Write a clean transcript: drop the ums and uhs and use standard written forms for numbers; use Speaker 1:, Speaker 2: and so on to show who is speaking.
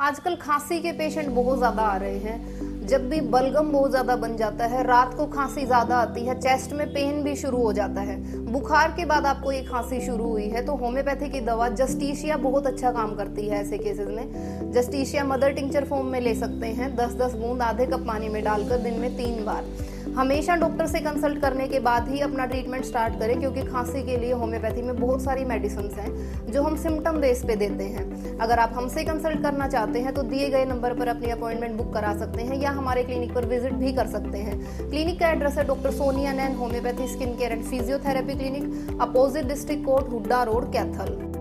Speaker 1: आजकल खांसी के पेशेंट बहुत ज्यादा आ रहे हैं। जब भी बलगम बहुत ज्यादा बन जाता है, रात को खांसी ज्यादा आती है, चेस्ट में पेन भी शुरू हो जाता है, बुखार के बाद आपको ये खांसी शुरू हुई है, तो होम्योपैथी की दवा जस्टिशिया बहुत अच्छा काम करती है। ऐसे केसेस में जस्टिशिया मदर टिंचर फॉर्म में ले सकते हैं, 10-10 बूंद आधे कप पानी में डालकर दिन में 3 बार। हमेशा डॉक्टर से कंसल्ट करने के बाद ही अपना ट्रीटमेंट स्टार्ट करें, क्योंकि खांसी के लिए होम्योपैथी में बहुत सारी मेडिसिन हैं जो हम सिम्टम बेस पे देते हैं। अगर आप हमसे कंसल्ट करना चाहते हैं तो दिए गए नंबर पर अपनी अपॉइंटमेंट बुक करा सकते हैं या हमारे क्लिनिक पर विजिट भी कर सकते हैं। क्लिनिक का एड्रेस है doctor Sonia Nain homeopathy skin care and physiotherapy clinic, opposite district court, Hooda road, Kaithal.